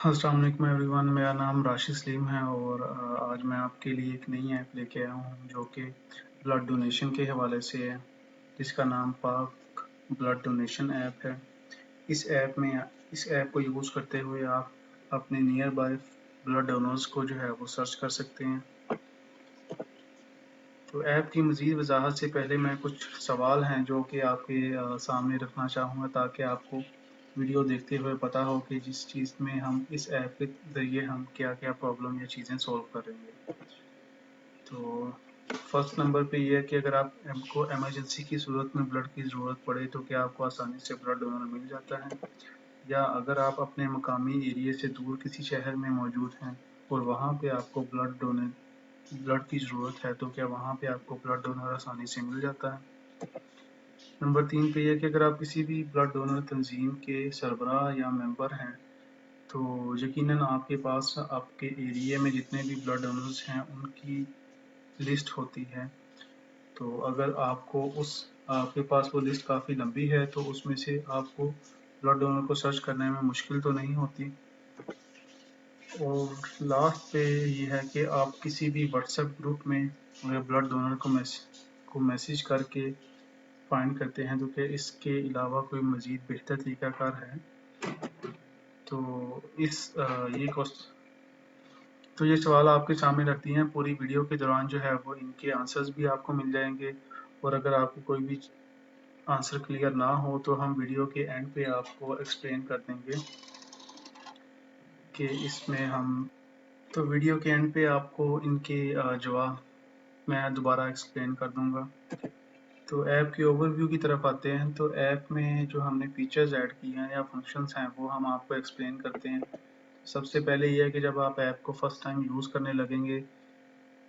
अस्सलाम वालेकुम एवरीवन, मेरा नाम राशिद सलीम है और आज मैं आपके लिए एक नई ऐप लेके आया हूँ जो कि ब्लड डोनेशन के हवाले से है, जिसका नाम पाक ब्लड डोनेशन ऐप है। इस ऐप को यूज़ करते हुए आप अपने नियर बाय ब्लड डोनर्स को जो है वो सर्च कर सकते हैं। तो ऐप की मज़ीद वजाहत से पहले मैं कुछ सवाल हैं जो कि आपके सामने रखना चाहूँगा, ताकि आपको वीडियो देखते हुए पता हो कि जिस चीज़ में हम इस ऐप के ज़रिए हम क्या-क्या प्रॉब्लम या चीज़ें सॉल्व करेंगे। तो फर्स्ट नंबर पे ये है कि अगर आपको इमरजेंसी की सूरत में ब्लड की ज़रूरत पड़े तो क्या आपको आसानी से ब्लड डोनर मिल जाता है? या अगर आप अपने मकामी एरिया से दूर किसी शहर में मौजूद हैं और वहाँ पे आपको ब्लड की ज़रूरत है, तो क्या वहाँ पे आपको ब्लड डोनर आसानी से मिल जाता है? नंबर 3 पे ये है कि अगर आप किसी भी ब्लड डोनर तंजीम के सरबराह या मेंबर हैं, तो यकीनन आपके पास आपके एरिया में जितने भी ब्लड डोनर्स हैं उनकी लिस्ट होती है। तो अगर आपके पास वो लिस्ट काफ़ी लंबी है तो उसमें से आपको ब्लड डोनर को सर्च करने में मुश्किल तो नहीं होती। और लास्ट पे ये है कि आप किसी भी व्हाट्सएप ग्रुप में अगर ब्लड डोनर को मैसेज करके फाइंड करते हैं तो क्या इसके अलावा कोई मज़ीद बेहतर तरीक़ाकार है? तो ये सवाल आपके सामने रखती हैं। पूरी वीडियो के दौरान जो है वो इनके आंसर्स भी आपको मिल जाएंगे, और अगर आपको कोई भी आंसर क्लियर ना हो तो हम वीडियो के एंड पे आपको एक्सप्लेन कर देंगे कि इसमें हम तो वीडियो के एंड पे आपको इनके जवाब मैं दोबारा एक्सप्लेन कर दूंगा। तो ऐप की ओवरव्यू की तरफ आते हैं। तो ऐप में जो हमने फीचर्स ऐड किए हैं या फंक्शंस हैं वो हम आपको एक्सप्लेन करते हैं। सबसे पहले ये है कि जब आप ऐप को फर्स्ट टाइम यूज़ करने लगेंगे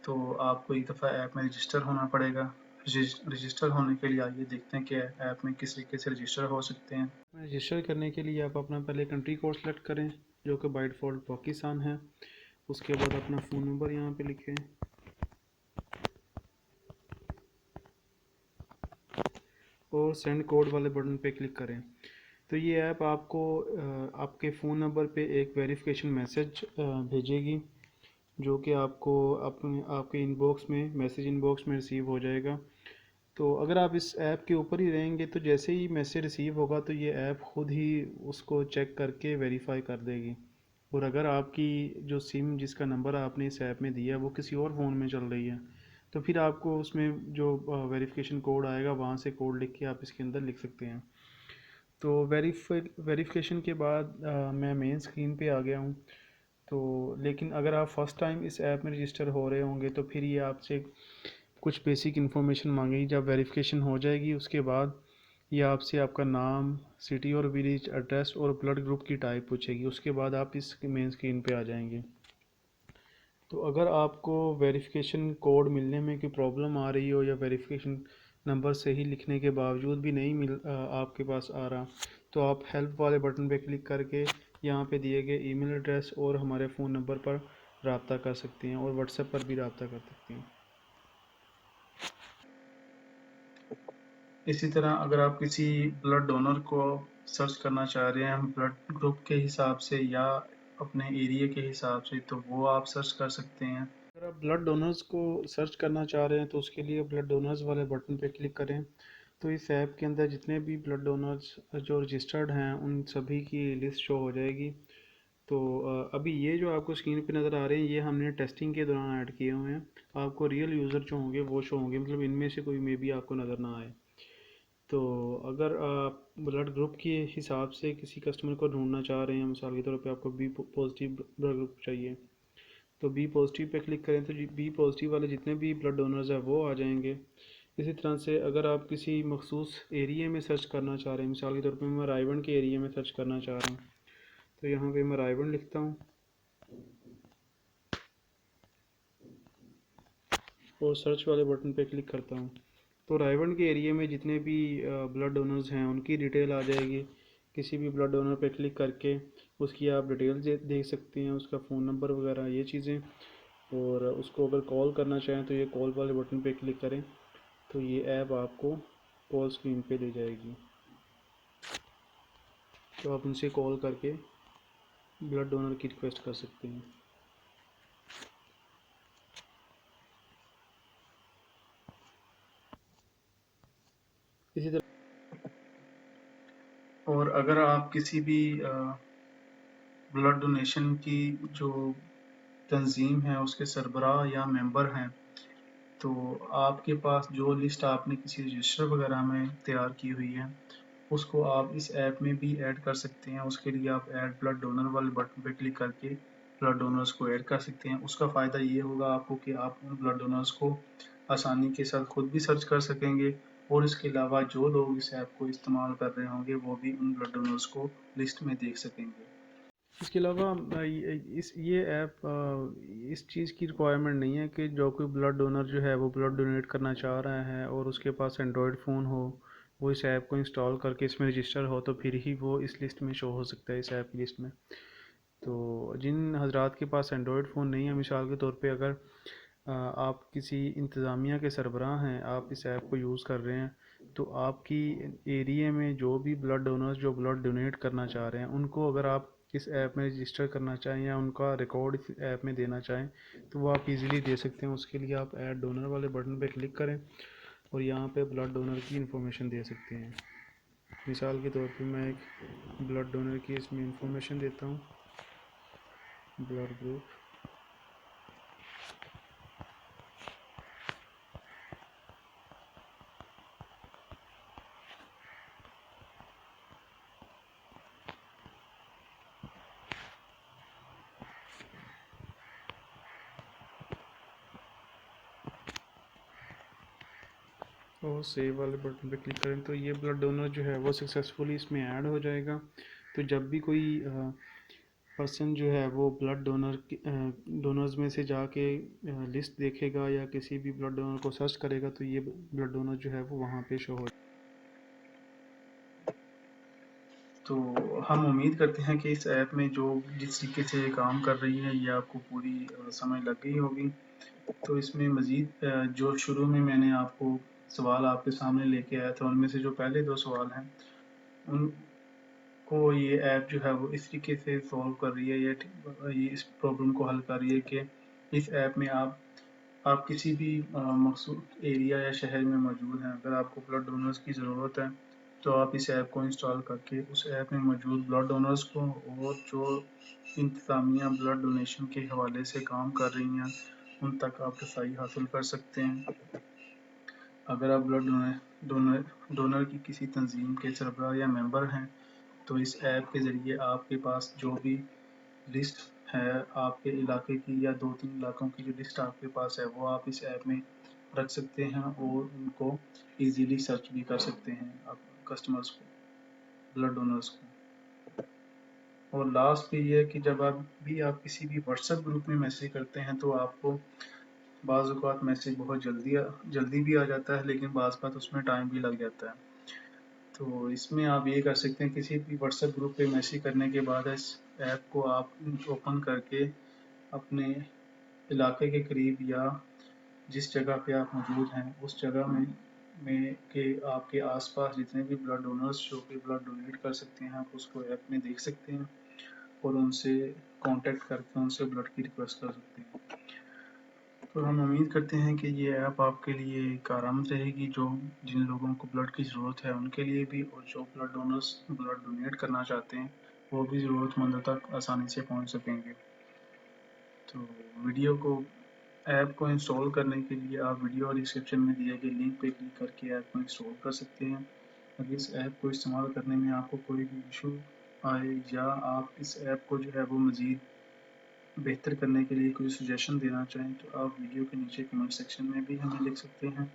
तो आपको एक दफ़ा ऐप में रजिस्टर होना पड़ेगा। रजिस्टर होने के लिए आइए देखते हैं कि ऐप में किस तरीके से रजिस्टर हो सकते हैं। रजिस्टर करने के लिए आप अपना पहले कंट्री कोड सेलेक्ट करें जो कि बाय डिफ़ॉल्ट पाकिस्तान है। उसके बाद अपना फ़ोन नंबर यहाँ पे लिखें और सेंड कोड वाले बटन पे क्लिक करें। तो ये ऐप आपको आपके फ़ोन नंबर पे एक वेरिफिकेशन मैसेज भेजेगी, जो कि आपको आपके इनबॉक्स में मैसेज इनबॉक्स में रिसीव हो जाएगा। तो अगर आप इस ऐप के ऊपर ही रहेंगे तो जैसे ही मैसेज रिसीव होगा तो ये ऐप खुद ही उसको चेक करके वेरीफाई कर देगी। और अगर आपकी जो सिम जिसका नंबर आपने इस ऐप में दिया है वो किसी और फ़ोन में चल रही है, तो फिर आपको उसमें जो वेरिफिकेशन कोड आएगा वहाँ से कोड लिख के आप इसके अंदर लिख सकते हैं। तो वेरिफिकेशन के बाद मैं मेन स्क्रीन पे आ गया हूँ। तो लेकिन अगर आप फ़र्स्ट टाइम इस ऐप में रजिस्टर हो रहे होंगे तो फिर ये आपसे कुछ बेसिक इन्फॉर्मेशन मांगेगी। जब वेरिफिकेशन हो जाएगी उसके बाद ये आपसे आपका नाम, सिटी और विलेज एड्रेस और ब्लड ग्रुप की टाइप पूछेगी। उसके बाद आप इस मेन स्क्रीन पे आ जाएंगे। तो अगर आपको वेरिफिकेशन कोड मिलने में कोई प्रॉब्लम आ रही हो या वेरिफिकेशन नंबर सही लिखने के बावजूद भी नहीं आपके पास आ रहा, तो आप हेल्प वाले बटन पे क्लिक करके यहाँ पे दिए गए ईमेल एड्रेस और हमारे फ़ोन नंबर पर रब्ता कर सकते हैं और व्हाट्सएप पर भी रब्ता कर सकते हैं। इसी तरह अगर आप किसी ब्लड डोनर को सर्च करना चाह रहे हैं ब्लड ग्रुप के हिसाब से या अपने एरिया के हिसाब से, तो वो आप सर्च कर सकते हैं। अगर आप ब्लड डोनर्स को सर्च करना चाह रहे हैं तो उसके लिए ब्लड डोनर्स वाले बटन पे क्लिक करें। तो इस ऐप के अंदर जितने भी ब्लड डोनर्स जो रजिस्टर्ड हैं उन सभी की लिस्ट शो हो जाएगी। तो अभी ये जो आपको स्क्रीन पे नज़र आ रहे हैं ये हमने टेस्टिंग के दौरान ऐड किए हुए हैं। आपको रियल यूज़र जो होंगे वो शो होंगे, मतलब इनमें से कोई मे बी आपको नज़र ना आए। तो अगर आप ब्लड ग्रुप के हिसाब से किसी कस्टमर को ढूंढना चाह रहे हैं, मिसाल के तौर पे आपको बी पॉजिटिव ब्लड ग्रुप चाहिए, तो बी पॉजिटिव पे क्लिक करें तो बी पॉजिटिव वाले जितने भी ब्लड डोनर्स हैं वो आ जाएंगे। इसी तरह से अगर आप किसी मखसूस एरिया में सर्च करना चाह रहे हैं, मिसाल के तौर पे मैं रायवन के एरिया में सर्च करना चाह रहा हूँ, तो यहाँ पे मैं रायवन लिखता हूँ और सर्च वाले बटन पे क्लिक करता हूँ। तो रायवन के एरिया में जितने भी ब्लड डोनर्स हैं उनकी डिटेल आ जाएगी। किसी भी ब्लड डोनर पे क्लिक करके उसकी आप डिटेल देख सकते हैं, उसका फ़ोन नंबर वगैरह ये चीज़ें। और उसको अगर कॉल करना चाहें तो ये कॉल वाले बटन पे क्लिक करें तो ये ऐप आपको कॉल स्क्रीन पे ले जाएगी। तो आप उनसे कॉल करके ब्लड डोनर की रिक्वेस्ट कर सकते हैं। इसी तरह और अगर आप किसी भी ब्लड डोनेशन की जो तंजीम है उसके सरबराह या मेंबर हैं, तो आपके पास जो लिस्ट आपने किसी रजिस्टर वगैरह में तैयार की हुई है उसको आप इस ऐप में भी ऐड कर सकते हैं। उसके लिए आप ऐड ब्लड डोनर वाले बटन पे क्लिक करके ब्लड डोनर्स को ऐड कर सकते हैं। उसका फ़ायदा ये होगा आपको कि आप उन ब्लड डोनर्स को आसानी के साथ खुद भी सर्च कर सकेंगे, और इसके अलावा जो लोग इस ऐप को इस्तेमाल कर रहे होंगे वो भी उन ब्लड डोनर्स को लिस्ट में देख सकेंगे। इसके अलावा ये ऐप इस चीज़ की रिक्वायरमेंट नहीं है कि जो कोई ब्लड डोनर जो है वो ब्लड डोनेट करना चाह रहा है और उसके पास एंड्रॉयड फ़ोन हो, वो इस ऐप को इंस्टॉल करके इसमें रजिस्टर हो तो फिर ही वो इस लिस्ट में शो हो सकता है, इस ऐप की लिस्ट में। तो जिन हजरात के पास एंड्रॉयड फ़ोन नहीं है, मिसाल के तौर पे अगर आप किसी इंतज़ामिया के सरबराह हैं, आप इस ऐप को यूज़ कर रहे हैं, तो आपकी एरिया में जो भी ब्लड डोनर्स जो ब्लड डोनेट करना चाह रहे हैं उनको अगर आप इस ऐप में रजिस्टर करना चाहें या उनका रिकॉर्ड इस ऐप में देना चाहें तो वो आप इजीली दे सकते हैं। उसके लिए आप ऐड डोनर वाले बटन पे क्लिक करें और यहाँ पे ब्लड डोनर की इंफॉर्मेशन दे सकते हैं। मिसाल के तौर पे मैं एक ब्लड डोनर की इसमें इंफॉर्मेशन देता हूँ, ब्लड ग्रुप। और सेव वाले बटन पे क्लिक करें तो ये ब्लड डोनर जो है वो सक्सेसफुली इसमें ऐड हो जाएगा। तो जब भी कोई पर्सन जो है वो ब्लड डोनर डोनर्स में से जाके लिस्ट देखेगा या किसी भी ब्लड डोनर को सर्च करेगा तो ये ब्लड डोनर जो है वो वहाँ पे शो हो। तो हम उम्मीद करते हैं कि इस ऐप में जो जिस तरीके से ये काम कर रही है ये आपको पूरी समझ लग गई होगी। तो इसमें मज़ीद जो शुरू में मैंने आपको सवाल आपके सामने लेके आया था उनमें से जो पहले 2 सवाल हैं उनको ये ऐप जो है वो इस तरीके से सॉल्व कर रही है, ये इस प्रॉब्लम को हल कर रही है कि इस ऐप में आप किसी भी मखसूस एरिया या शहर में मौजूद हैं, अगर आपको ब्लड डोनर्स की ज़रूरत है तो आप इस ऐप को इंस्टॉल करके उस ऐप में मौजूद ब्लड डोनर्स को और जो इंतज़ामिया ब्लड डोनेशन के हवाले से काम कर रही हैं उन तक आप रसाई हासिल कर सकते हैं। अगर आप ब्लड डोनर डोनर की किसी तंजीम के सरबराह या मेंबर हैं तो इस ऐप के ज़रिए आपके पास जो भी लिस्ट है आपके इलाके की या 2-3 इलाकों की जो लिस्ट आपके पास है वो आप इस ऐप में रख सकते हैं और उनको इजीली सर्च भी कर सकते हैं आप कस्टमर्स को, ब्लड डोनर्स को। और लास्ट पे ये है कि जब आप किसी भी व्हाट्सएप ग्रुप में मैसेज करते हैं तो आपको बाज़ औक़ात मैसेज बहुत जल्दी भी आ जाता है, लेकिन बाज़ औक़ात उसमें टाइम भी लग जाता है। तो इसमें आप ये कर सकते हैं, किसी भी व्हाट्सएप ग्रुप पे मैसेज करने के बाद इस ऐप को आप ओपन करके अपने इलाके के करीब या जिस जगह पे आप मौजूद हैं उस जगह में के आपके आसपास जितने भी ब्लड डोनर्स जो कि ब्लड डोनेट कर सकते हैं आप उसको ऐप में देख सकते हैं और उनसे कांटेक्ट करके उनसे ब्लड की रिक्वेस्ट कर सकते हैं। तो हम उम्मीद करते हैं कि ये ऐप आपके लिए कारआमद रहेगी, जो जिन लोगों को ब्लड की ज़रूरत है उनके लिए भी, और जो ब्लड डोनेट करना चाहते हैं वो भी ज़रूरतमंदों तक आसानी से पहुंच सकेंगे। तो वीडियो को ऐप को इंस्टॉल करने के लिए आप वीडियो डिस्क्रिप्शन में दिए गए लिंक पे क्लिक करके ऐप को इंस्टॉल कर सकते हैं। अगर इस ऐप को इस्तेमाल करने में आपको कोई भी इशू आए या आप इस ऐप को जो है वो मज़ीद बेहतर करने के लिए कोई सजेशन देना चाहें तो आप वीडियो के नीचे कमेंट सेक्शन में भी हमें लिख सकते हैं,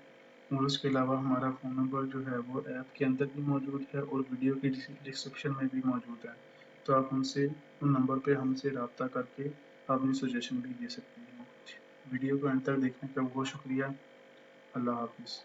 और उसके अलावा हमारा फ़ोन नंबर जो है वो ऐप के अंदर भी मौजूद है और वीडियो की डिस्क्रिप्शन में भी मौजूद है। तो आप उन नंबर पे हमसे रब्ता करके अपनी सजेशन भी दे सकते हैं। वीडियो को अंत तक देखने का बहुत शुक्रिया। अल्लाह हाफिज़।